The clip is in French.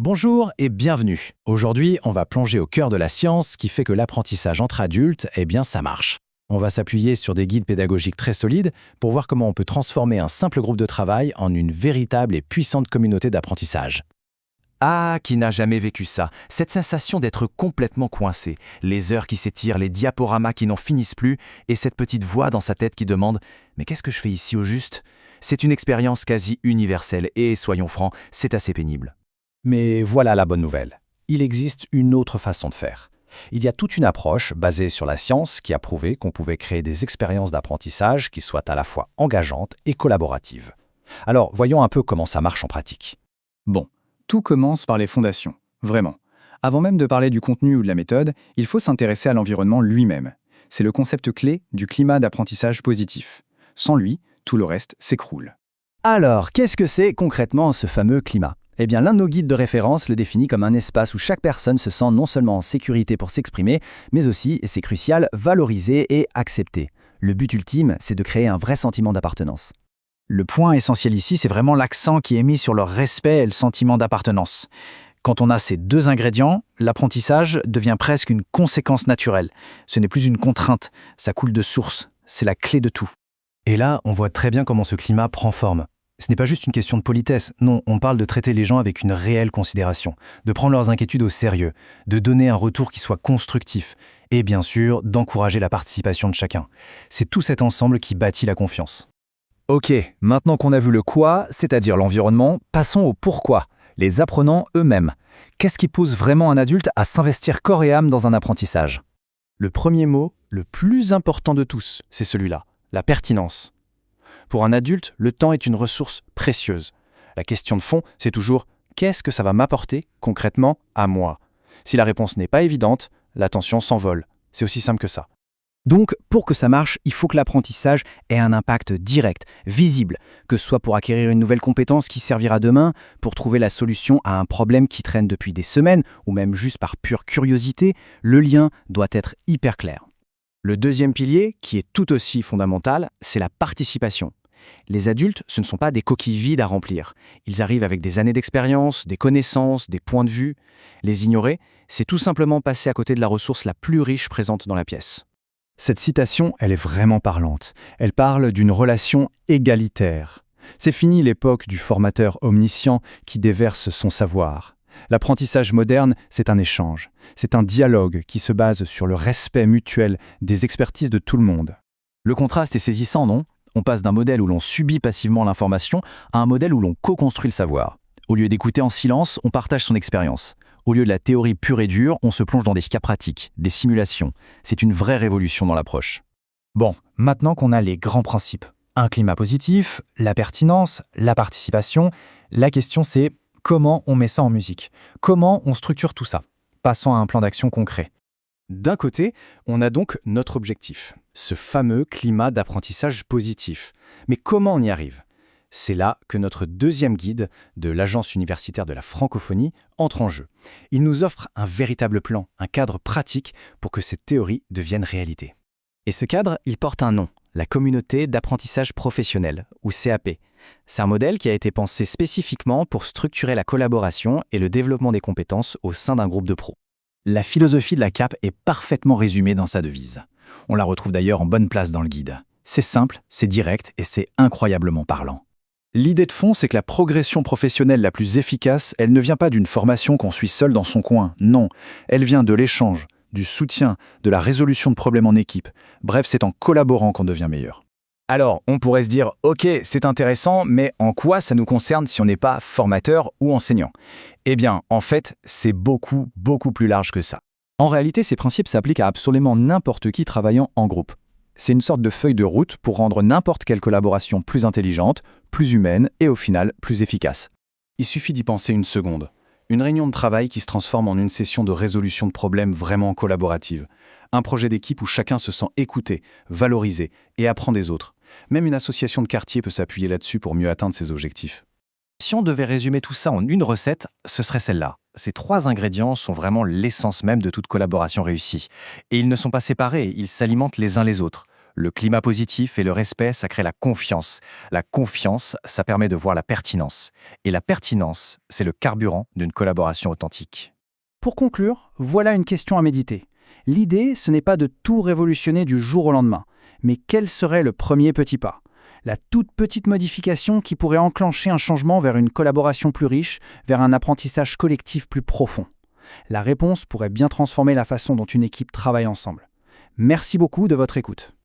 Bonjour et bienvenue. Aujourd'hui, on va plonger au cœur de la science qui fait que l'apprentissage entre adultes, ça marche. On va s'appuyer sur des guides pédagogiques très solides pour voir comment on peut transformer un simple groupe de travail en une véritable et puissante communauté d'apprentissage. Ah, qui n'a jamais vécu ça? Cette sensation d'être complètement coincé, les heures qui s'étirent, les diaporamas qui n'en finissent plus, et cette petite voix dans sa tête qui demande « Mais qu'est-ce que je fais ici au juste ?» C'est une expérience quasi universelle et, soyons francs, c'est assez pénible. Mais voilà la bonne nouvelle. Il existe une autre façon de faire. Il y a toute une approche basée sur la science qui a prouvé qu'on pouvait créer des expériences d'apprentissage qui soient à la fois engageantes et collaboratives. Alors, voyons un peu comment ça marche en pratique. Bon, tout commence par les fondations, vraiment. Avant même de parler du contenu ou de la méthode, il faut s'intéresser à l'environnement lui-même. C'est le concept clé du climat d'apprentissage positif. Sans lui, tout le reste s'écroule. Alors, qu'est-ce que c'est concrètement ce fameux climat ? Eh bien, l'un de nos guides de référence le définit comme un espace où chaque personne se sent non seulement en sécurité pour s'exprimer, mais aussi, et c'est crucial, valorisée et acceptée. Le but ultime, c'est de créer un vrai sentiment d'appartenance. Le point essentiel ici, c'est vraiment l'accent qui est mis sur le respect et le sentiment d'appartenance. Quand on a ces deux ingrédients, l'apprentissage devient presque une conséquence naturelle. Ce n'est plus une contrainte, ça coule de source, c'est la clé de tout. Et là, on voit très bien comment ce climat prend forme. Ce n'est pas juste une question de politesse, non, on parle de traiter les gens avec une réelle considération, de prendre leurs inquiétudes au sérieux, de donner un retour qui soit constructif, et bien sûr, d'encourager la participation de chacun. C'est tout cet ensemble qui bâtit la confiance. Ok, maintenant qu'on a vu le quoi, c'est-à-dire l'environnement, passons au pourquoi, les apprenants eux-mêmes. Qu'est-ce qui pousse vraiment un adulte à s'investir corps et âme dans un apprentissage ? Le premier mot, le plus important de tous, c'est celui-là, la pertinence. Pour un adulte, le temps est une ressource précieuse. La question de fond, c'est toujours « qu'est-ce que ça va m'apporter concrètement à moi ?» Si la réponse n'est pas évidente, l'attention s'envole. C'est aussi simple que ça. Donc, pour que ça marche, il faut que l'apprentissage ait un impact direct, visible, que ce soit pour acquérir une nouvelle compétence qui servira demain, pour trouver la solution à un problème qui traîne depuis des semaines, ou même juste par pure curiosité, le lien doit être hyper clair. Le deuxième pilier, qui est tout aussi fondamental, c'est la participation. Les adultes, ce ne sont pas des coquilles vides à remplir. Ils arrivent avec des années d'expérience, des connaissances, des points de vue. Les ignorer, c'est tout simplement passer à côté de la ressource la plus riche présente dans la pièce. Cette citation, elle est vraiment parlante. Elle parle d'une relation égalitaire. C'est fini l'époque du formateur omniscient qui déverse son savoir. L'apprentissage moderne, c'est un échange. C'est un dialogue qui se base sur le respect mutuel des expertises de tout le monde. Le contraste est saisissant, non? On passe d'un modèle où l'on subit passivement l'information à un modèle où l'on co-construit le savoir. Au lieu d'écouter en silence, on partage son expérience. Au lieu de la théorie pure et dure, on se plonge dans des cas pratiques, des simulations. C'est une vraie révolution dans l'approche. Bon, maintenant qu'on a les grands principes, un climat positif, la pertinence, la participation, la question c'est comment on met ça en musique? Comment on structure tout ça? Passons à un plan d'action concret. D'un côté, on a donc notre objectif, ce fameux climat d'apprentissage positif. Mais comment on y arrive ? C'est là que notre deuxième guide de l'Agence universitaire de la francophonie entre en jeu. Il nous offre un véritable plan, un cadre pratique pour que cette théorie devienne réalité. Et ce cadre, il porte un nom, la communauté d'apprentissage professionnel, ou CAP. C'est un modèle qui a été pensé spécifiquement pour structurer la collaboration et le développement des compétences au sein d'un groupe de pros. La philosophie de la CAP est parfaitement résumée dans sa devise. On la retrouve d'ailleurs en bonne place dans le guide. C'est simple, c'est direct et c'est incroyablement parlant. L'idée de fond, c'est que la progression professionnelle la plus efficace, elle ne vient pas d'une formation qu'on suit seul dans son coin. Non, elle vient de l'échange, du soutien, de la résolution de problèmes en équipe. Bref, c'est en collaborant qu'on devient meilleur. Alors, on pourrait se dire « Ok, c'est intéressant, mais en quoi ça nous concerne si on n'est pas formateur ou enseignant ?» Eh bien, en fait, c'est beaucoup plus large que ça. En réalité, ces principes s'appliquent à absolument n'importe qui travaillant en groupe. C'est une sorte de feuille de route pour rendre n'importe quelle collaboration plus intelligente, plus humaine et au final plus efficace. Il suffit d'y penser une seconde. Une réunion de travail qui se transforme en une session de résolution de problèmes vraiment collaborative. Un projet d'équipe où chacun se sent écouté, valorisé et apprend des autres. Même une association de quartier peut s'appuyer là-dessus pour mieux atteindre ses objectifs. Si on devait résumer tout ça en une recette, ce serait celle-là. Ces 3 ingrédients sont vraiment l'essence même de toute collaboration réussie. Et ils ne sont pas séparés, ils s'alimentent les uns les autres. Le climat positif et le respect, ça crée la confiance. La confiance, ça permet de voir la pertinence. Et la pertinence, c'est le carburant d'une collaboration authentique. Pour conclure, voilà une question à méditer. L'idée, ce n'est pas de tout révolutionner du jour au lendemain, mais quel serait le premier petit pas ? La toute petite modification qui pourrait enclencher un changement vers une collaboration plus riche, vers un apprentissage collectif plus profond. La réponse pourrait bien transformer la façon dont une équipe travaille ensemble. Merci beaucoup de votre écoute.